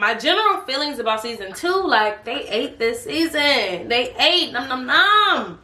my general feelings about season 2, like, they ate this season. They ate. Nom nom nom.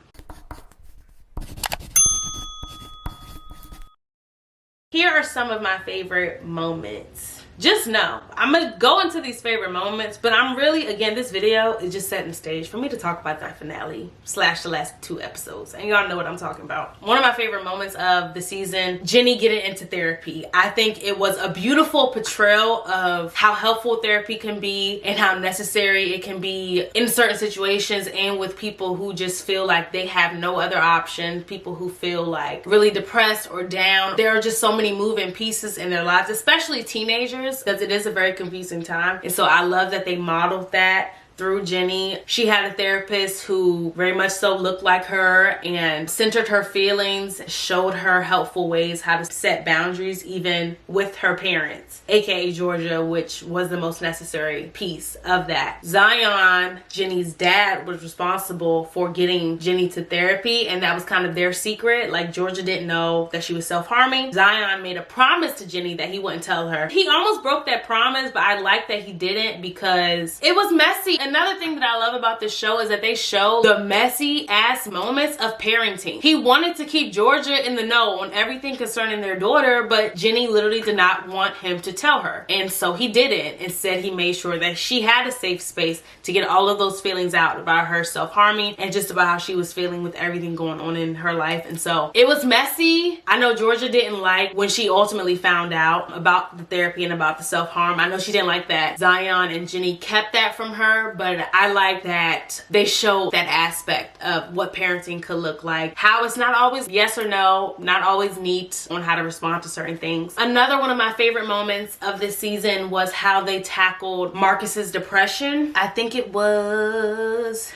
Here are some of my favorite moments. Just know, I'm gonna go into these favorite moments, but I'm really, again, this video is just setting the stage for me to talk about that finale / the last 2 episodes. And y'all know what I'm talking about. One of my favorite moments of the season, Ginny getting into therapy. I think it was a beautiful portrayal of how helpful therapy can be and how necessary it can be in certain situations and with people who just feel like they have no other option, people who feel like really depressed or down. There are just so many moving pieces in their lives, especially teenagers, because it is a very confusing time. And so I love that they modeled that through Ginny. She had a therapist who very much so looked like her and centered her feelings, showed her helpful ways how to set boundaries even with her parents, aka Georgia, which was the most necessary piece of that. Zion, Ginny's dad, was responsible for getting Ginny to therapy, and that was kind of their secret. Like, Georgia didn't know that she was self-harming. Zion made a promise to Ginny that he wouldn't tell her. He almost broke that promise, but I like that he didn't because it was messy. Another thing that I love about this show is that they show the messy ass moments of parenting. He wanted to keep Georgia in the know on everything concerning their daughter, but Ginny literally did not want him to tell her. And so he didn't. Instead, he made sure that she had a safe space to get all of those feelings out about her self-harming and just about how she was feeling with everything going on in her life. And so it was messy. I know Georgia didn't like when she ultimately found out about the therapy and about the self-harm. I know she didn't like that Zion and Ginny kept that from her, but I like that they show that aspect of what parenting could look like, how it's not always yes or no, not always neat on how to respond to certain things. Another one of my favorite moments of this season was how they tackled Marcus's depression. I think it was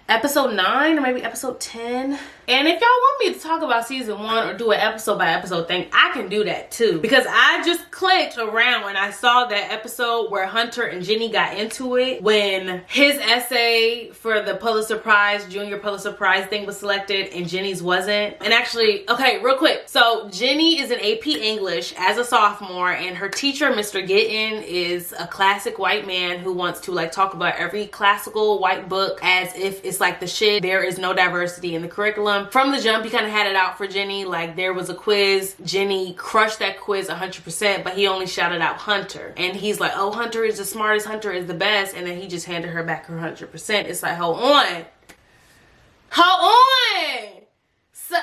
episode 9 or maybe episode 10. And if y'all want me to talk about season 1 or do an episode by episode thing, I can do that too. Because I just clicked around and I saw that episode where Hunter and Ginny got into it when his essay for the Pulitzer Prize, Junior Pulitzer Prize thing was selected and Ginny's wasn't. And actually, okay, real quick. So Ginny is in AP English as a sophomore, and her teacher, Mr. Gittin, is a classic white man who wants to like talk about every classical white book as if it's like the shit. There is no diversity in the curriculum. From the jump, he kind of had it out for Ginny. Like, there was a quiz. Ginny crushed that quiz 100%, but he only shouted out Hunter. And he's like, oh, Hunter is the smartest. Hunter is the best. And then he just handed her back her 100%. It's like, hold on. Hold on. So,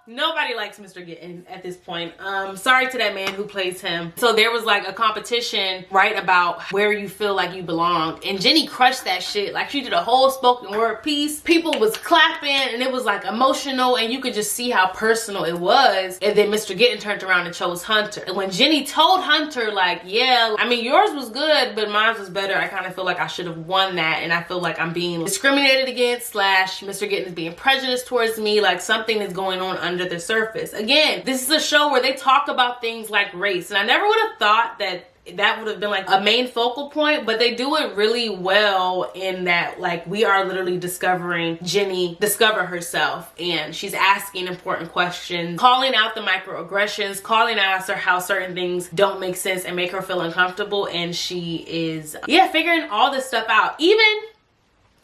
nobody likes Mr. Gittin at this point. Sorry to that man who plays him. So there was like a competition, right, about where you feel like you belong. And Ginny crushed that shit. Like, she did a whole spoken word piece. People was clapping and it was like emotional and you could just see how personal it was. And then Mr. Gittin turned around and chose Hunter. And when Ginny told Hunter, like, yeah, I mean, yours was good, but mine was better. I kind of feel like I should have won that. And I feel like I'm being discriminated against / Mr. Gittin is being prejudiced towards me. Like, something is going on under the surface. Again, this is a show where they talk about things like race, and I never would have thought that that would have been like a main focal point, but they do it really well in that, like, we are literally discovering Ginny discover herself, and she's asking important questions, calling out the microaggressions, calling out how certain things don't make sense and make her feel uncomfortable, and she is, yeah, figuring all this stuff out. Even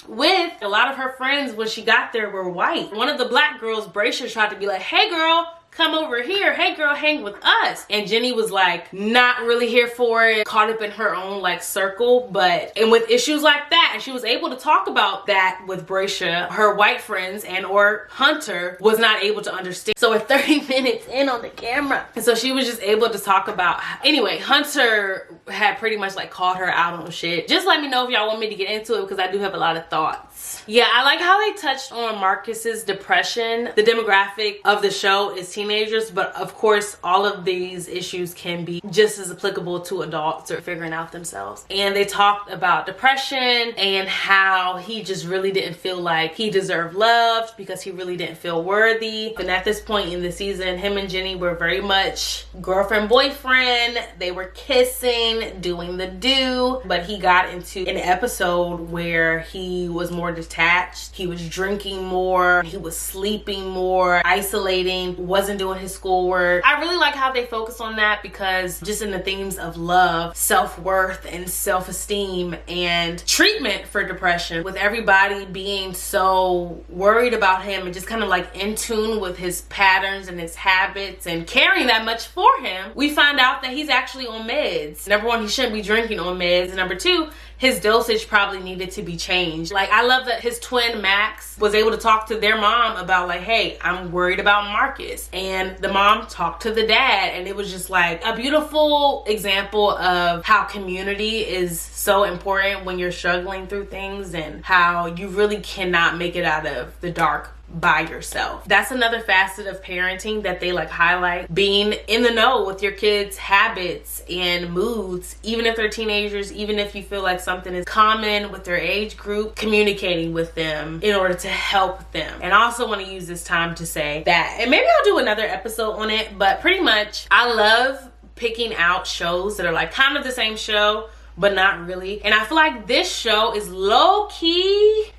with a lot of her friends when she got there were white. One of the black girls, Bracia, tried to be like, hey girl, come over here. Hey girl, hang with us. And Ginny was like, not really here for it, caught up in her own like circle. And with issues like that, and she was able to talk about that with Bracia, her white friends and or Hunter was not able to understand. So at 30 minutes in on the camera. And so she was just able to talk about, anyway, Hunter had pretty much like called her out on shit. Just let me know if y'all want me to get into it, because I do have a lot of thoughts. Yeah, I like how they touched on Marcus's depression. The demographic of the show is teenagers, but of course all of these issues can be just as applicable to adults or figuring out themselves. And they talked about depression and how he just really didn't feel like he deserved love because he really didn't feel worthy. And at this point in the season, him and Ginny were very much girlfriend boyfriend. They were kissing, doing the do, but he got into an episode where he was more detached. He was drinking more, he was sleeping more, isolating, wasn't wasn't doing his schoolwork. I really like how they focus on that, because just in the themes of love, self-worth, and self-esteem, and treatment for depression, with everybody being so worried about him and just kind of like in tune with his patterns and his habits and caring that much for him, we find out that he's actually on meds. Number one, he shouldn't be drinking on meds. And number two, his dosage probably needed to be changed. Like, I love that his twin Max was able to talk to their mom about like, hey, I'm worried about Marcus. And the mom talked to the dad, and it was just like a beautiful example of how community is so important when you're struggling through things, and how you really cannot make it out of the dark by yourself. That's another facet of parenting that they like highlight, being in the know with your kids' habits and moods, even if they're teenagers, even if you feel like something is common with their age group, communicating with them in order to help them. And I also want to use this time to say that, and maybe I'll do another episode on it, but pretty much I love picking out shows that are like kind of the same show but not really. And I feel like this show is low-key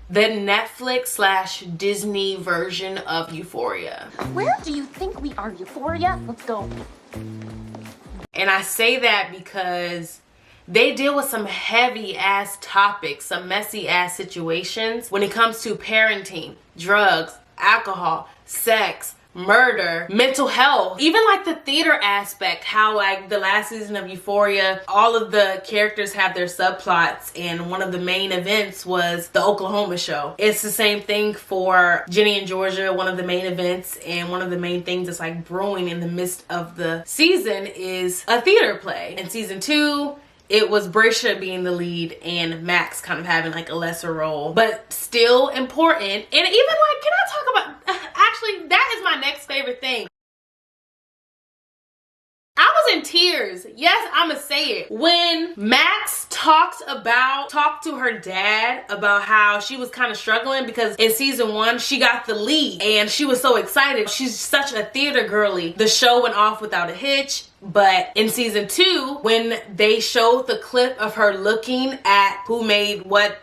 the Netflix / Disney version of Euphoria. Where do you think we are, Euphoria? Let's go. And I say that because they deal with some heavy ass topics, some messy ass situations when it comes to parenting, drugs, alcohol, sex, murder, mental health, even like the theater aspect, how like the last season of Euphoria, all of the characters have their subplots, and one of the main events was the Oklahoma show. It's the same thing for Ginny and Georgia. One of the main events and one of the main things that's like brewing in the midst of the season is a theater play. In season 2, it was Brisha being the lead and Max kind of having like a lesser role, but still important. And even like, can I talk about, actually, that is my next favorite thing. I was in tears. Yes, I'ma say it. When Max talked to her dad about how she was kind of struggling because in season 1, she got the lead and she was so excited. She's such a theater girly. The show went off without a hitch. But in season 2, when they showed the clip of her looking at who made what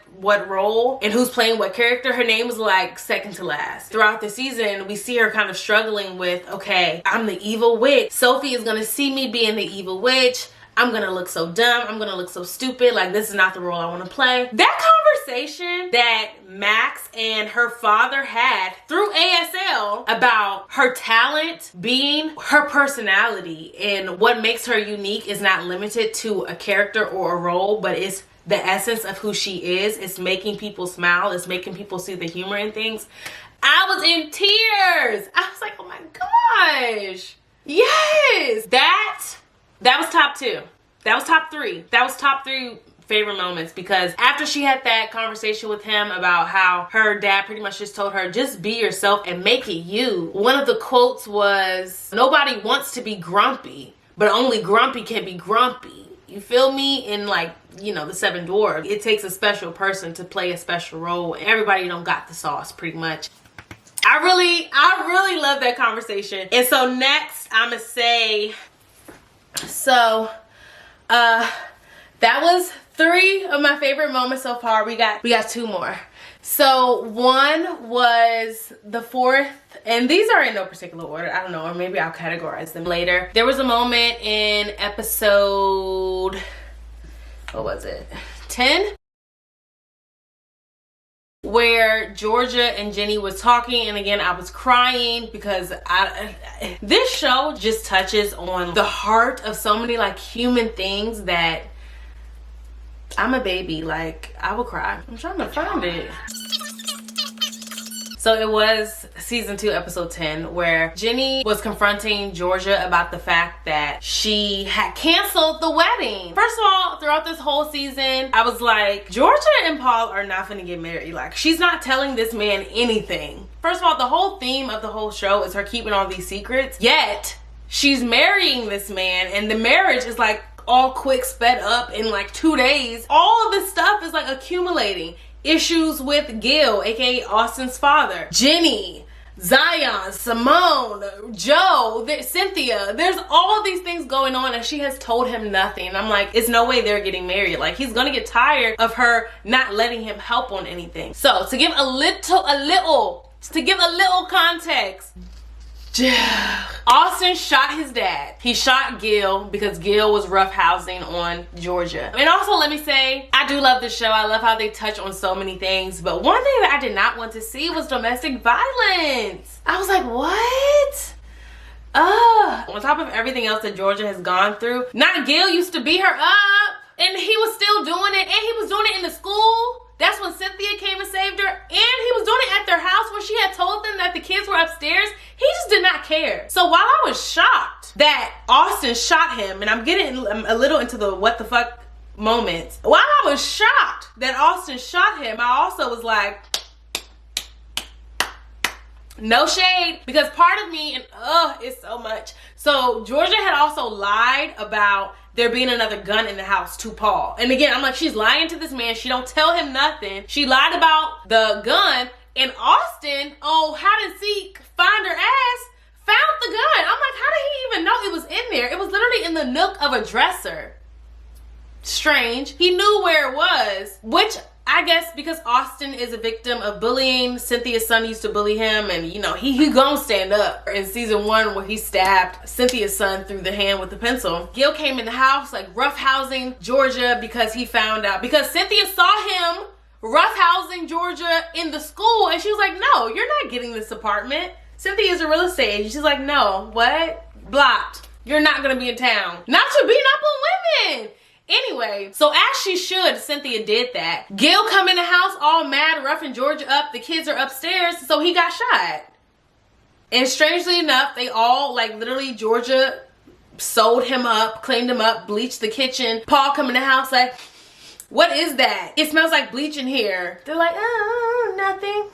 role and who's playing what character, her name was like second to last. Throughout the season, we see her kind of struggling with, okay, I'm the evil witch. Sophie is gonna see me being the evil witch. I'm gonna look so dumb. I'm gonna look so stupid. Like, this is not the role I wanna play. That conversation that Max and her father had through ASL about her talent being her personality, and what makes her unique is not limited to a character or a role, but it's the essence of who she is. It's making people smile. It's making people see the humor in things. I was in tears. I was like, oh my gosh. Yes. That was top 2. That was top 3. That was top 3 favorite moments, because after she had that conversation with him about how her dad pretty much just told her, just be yourself and make it you. One of the quotes was, nobody wants to be grumpy, but only grumpy can be grumpy. You feel me? In like, you know, the 7 Dwarfs, it takes a special person to play a special role. Everybody don't got the sauce pretty much. I really love that conversation. And so next I'ma say, so that was 3 of my favorite moments so far. We got 2 more. So one was the 4th, and these are in no particular order. I don't know, or maybe I'll categorize them later. There was a moment in episode, what was it, 10? Where Georgia and Jenny was talking, and again I was crying because this show just touches on the heart of so many like human things that I'm a baby, like I will cry. I'm trying to find it. So it was season 2, episode 10, where Jenny was confronting Georgia about the fact that she had canceled the wedding. First of all, throughout this whole season, I was like, Georgia and Paul are not gonna get married. Like, she's not telling this man anything. First of all, the whole theme of the whole show is her keeping all these secrets, yet she's marrying this man, and the marriage is like all quick, sped up in like 2 days. All of this stuff is like accumulating. Issues with Gil, aka Austin's father, Jenny, Zion, Simone, Joe, Cynthia. There's all these things going on, and she has told him nothing. And I'm like, it's no way they're getting married. Like, he's gonna get tired of her not letting him help on anything. So to give a little Just to give a little context. Austin shot his dad. He shot Gil because Gil was roughhousing on Georgia. And also, let me say, I do love this show. I love how they touch on so many things. But one thing that I did not want to see was domestic violence. I was like, what? On top of everything else that Georgia has gone through, not Gil used to beat her up. And he was still doing it. And he was doing it in the school. That's when Cynthia came and saved her. And he was doing it at their house where she had told them that the kids were upstairs. He just did not care. So while I was shocked that Austin shot him, and I'm getting a little into the what the fuck moments. While I was shocked that Austin shot him, I also was like, no shade, because part of me, and it's so much. So Georgia had also lied about there being another gun in the house to Paul. And again, I'm like, she's lying to this man. She don't tell him nothing. She lied about the gun, and Austin, hide and seek, find her ass, found the gun. I'm like, how did he even know it was in there? It was literally in the nook of a dresser. Strange. He knew where it was, which I guess because Austin is a victim of bullying. Cynthia's son used to bully him, and you know, he gonna stand up. In season 1 where he stabbed Cynthia's son through the hand with the pencil. Gil came in the house like roughhousing Georgia because he found out, because Cynthia saw him roughhousing Georgia in the school, and she was like, no, you're not getting this apartment. Cynthia is a real estate agent. She's like, no, what? Blocked. You're not gonna be in town. Not you beating up on women. Anyway, so as she should, Cynthia did that. Gil come in the house all mad, roughing Georgia up. The kids are upstairs, so he got shot. And strangely enough, they all, like literally, Georgia sewed him up, cleaned him up, bleached the kitchen. Paul come in the house like, what is that? It smells like bleach in here. They're like, nothing.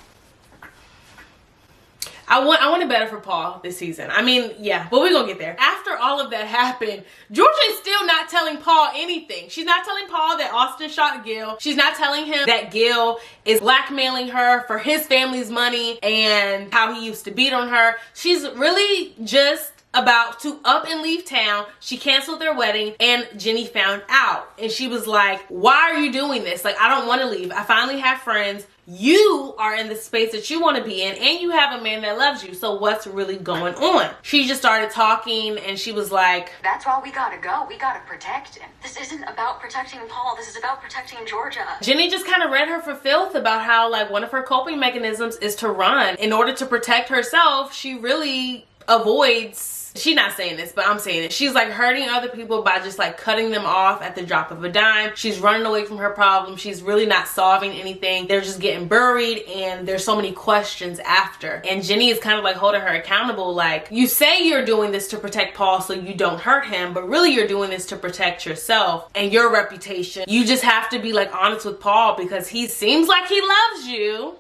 I wanted better for Paul this season. I mean, yeah, but we're gonna get there. After all of that happened, Georgia is still not telling Paul anything. She's not telling Paul that Austin shot Gil. She's not telling him that Gil is blackmailing her for his family's money and how he used to beat on her. She's really just about to up and leave town. She canceled their wedding, and Ginny found out. And she was like, why are you doing this? Like, I don't want to leave. I finally have friends. You are in the space that you want to be in, and you have a man that loves you. So what's really going on? She just started talking, and she was like, that's why we gotta go. We gotta protect him. This isn't about protecting Paul. This is about protecting Georgia. Jenny just kind of read her for filth about how, like, one of her coping mechanisms is to run. In order to protect herself, she really avoids, she's not saying this, but I'm saying it. She's like hurting other people by just like cutting them off at the drop of a dime. She's running away from her problem. She's really not solving anything. They're just getting buried, and there's so many questions after. And Jenny is kind of like holding her accountable. Like, you say you're doing this to protect Paul so you don't hurt him, but really you're doing this to protect yourself and your reputation. You just have to be like honest with Paul, because he seems like he loves you,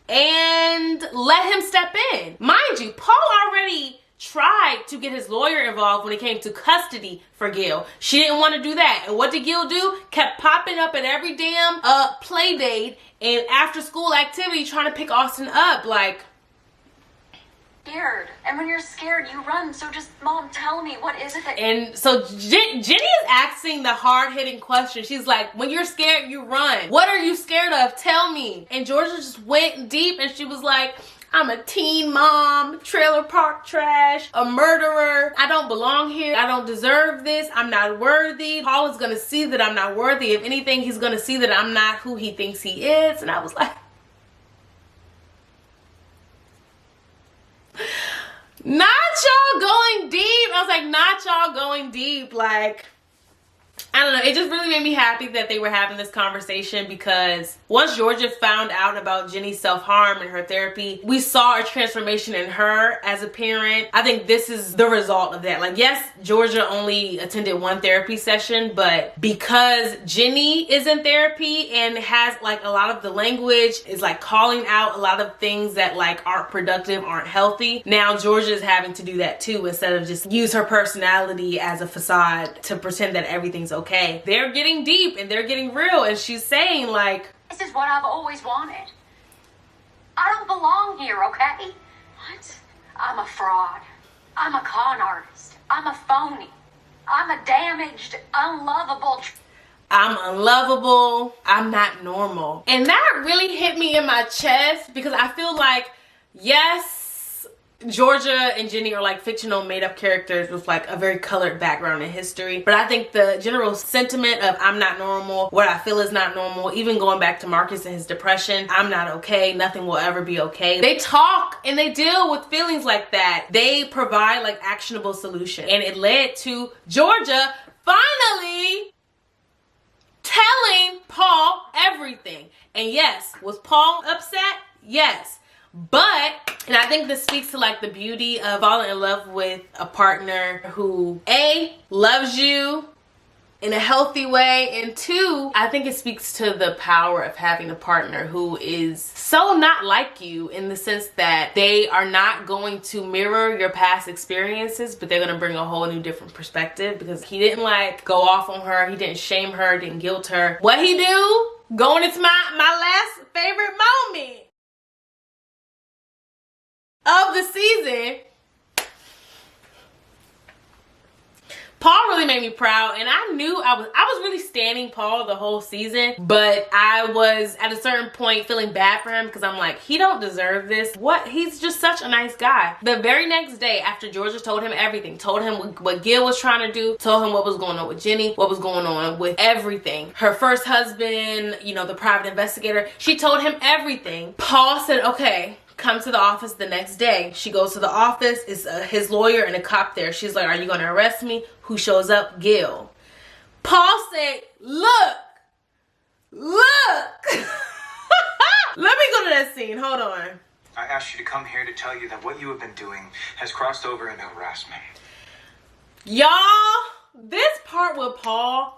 and let him step in. Mind you, Paul already tried to get his lawyer involved when it came to custody for Gil. She didn't want to do that. And what did Gil do? Kept popping up at every damn play date and after school activity trying to pick Austin up. Like, scared. And when you're scared, you run. So just, Mom, tell me, what is it that... And so Jenny is asking the hard-hitting question. She's like, when you're scared, you run. What are you scared of? Tell me. And Georgia just went deep, and she was like, I'm a teen mom, trailer park trash, a murderer. I don't belong here. I don't deserve this. I'm not worthy. Paul is gonna see that I'm not worthy. If anything, he's gonna see that I'm not who he thinks he is. And I was like, not y'all going deep. I was like, not y'all going deep. Like, I don't know. It just really made me happy that they were having this conversation, because once Georgia found out about Jenny's self-harm and her therapy, we saw a transformation in her as a parent. I think this is the result of that. Like, yes, Georgia only attended one therapy session, but because Jenny is in therapy and has like a lot of the language, is like calling out a lot of things that like aren't productive, aren't healthy. Now Georgia is having to do that too, instead of just use her personality as a facade to pretend that everything's okay. They're getting deep and they're getting real, and she's saying like, this is what I've always wanted. I don't belong here, okay? What? I'm a fraud. I'm a con artist. I'm a phony. I'm a damaged, unlovable... I'm unlovable. I'm not normal. And that really hit me in my chest, because I feel like Yes, Georgia and Ginny are like fictional made up characters with like a very colored background in history. But I think the general sentiment of I'm not normal, what I feel is not normal, even going back to Marcus and his depression, I'm not okay, nothing will ever be okay. They talk and they deal with feelings like that. They provide like actionable solution. And it led to Georgia finally telling Paul everything. And yes, was Paul upset? Yes. But, and I think this speaks to like the beauty of falling in love with a partner who A, loves you in a healthy way, and two, I think it speaks to the power of having a partner who is so not like you, in the sense that they are not going to mirror your past experiences, but they're going to bring a whole new different perspective, because he didn't like go off on her, he didn't shame her, didn't guilt her. What he do? Going into my last favorite moment of the season. Paul really made me proud, and I knew I was really standing Paul the whole season, but I was at a certain point feeling bad for him, because I'm like, he don't deserve this. What? He's just such a nice guy. The very next day after Georgia told him everything, told him what Gil was trying to do, told him what was going on with Ginny, what was going on with everything. Her first husband, you know, the private investigator, she told him everything. Paul said, okay, come to the office the next day. She goes to the office, it's his lawyer and a cop there. She's like, are you gonna arrest me? Who shows up? Gil. Paul said, look. Let me go to that scene, hold on. I asked you to come here to tell you that what you have been doing has crossed over into harassment. Y'all, this part with Paul,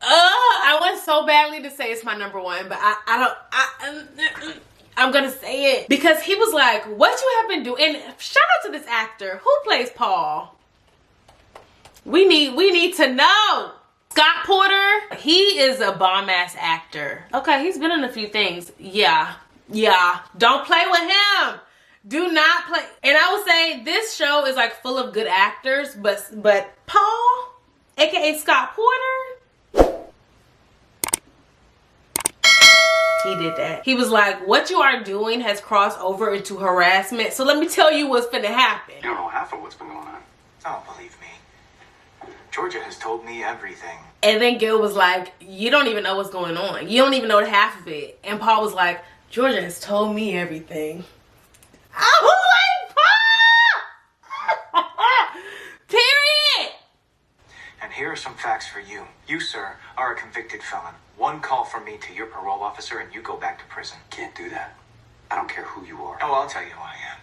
I want so badly to say it's my number one, but I'm gonna say it, because he was like, what you have been doing, and shout out to this actor who plays Paul. We need to know. Scott Porter, he is a bomb ass actor. Okay, he's been in a few things. Yeah, don't play with him. Do not play. And I would say this show is like full of good actors, but Paul, aka Scott Porter, he did that. He was like, what you are doing has crossed over into harassment, so let me tell you what's finna happen. You don't know half of what's been going on. Oh, believe me. Georgia has told me everything. And then Gil was like, you don't even know what's going on. You don't even know the half of it. And Paul was like, Georgia has told me everything. I was like, Paul! Period! And here are some facts for you. You, sir, are a convicted felon. One call from me to your parole officer and you go back to prison. Can't do that. I don't care who you are. Oh, I'll tell you who I am.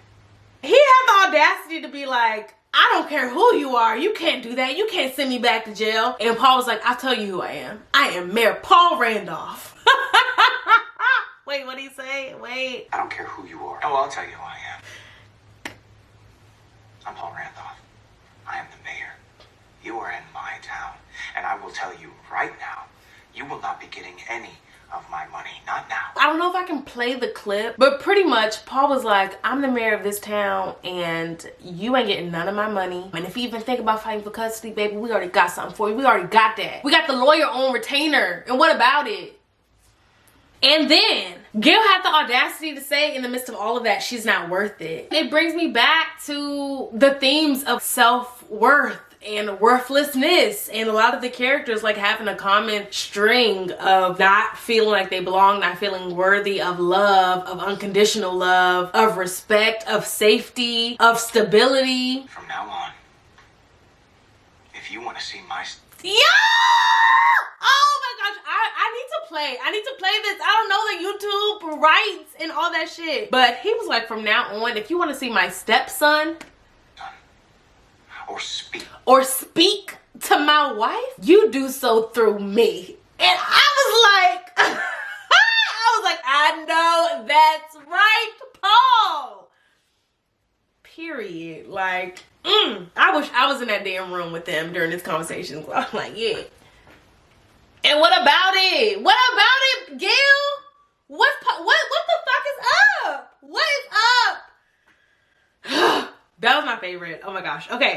He had the audacity to be like, I don't care who you are. You can't do that. You can't send me back to jail. And Paul was like, I'll tell you who I am. I am Mayor Paul Randolph. Wait, what did he say? Wait. I don't care who you are. Oh, I'll tell you who I am. I'm Paul Randolph. I am the mayor. You are in my town. And I will tell you right now, you will not be getting any of my money. Not now. I don't know if I can play the clip, but pretty much Paul was like, I'm the mayor of this town and you ain't getting none of my money. And if you even think about fighting for custody, baby, we already got something for you. We already got that. We got the lawyer on retainer. And what about it? And then Gil had the audacity to say in the midst of all of that, she's not worth it. It brings me back to the themes of self-worth and worthlessness, and a lot of the characters like having a common string of not feeling like they belong, not feeling worthy of love, of unconditional love, of respect, of safety, of stability. From now on, if you want to see my... Yeah! Oh my gosh, I need to play this. I don't know the YouTube rights and all that shit. But he was like, from now on, if you want to see my stepson, or speak to my wife, you do so through me. And I was like, I know that's right, Paul. Period. Like, I wish I was in that damn room with them during this conversation. I'm like, yeah. And what about it? What about it, Gil? What the fuck is up? What is up? That was my favorite. Oh my gosh. Okay.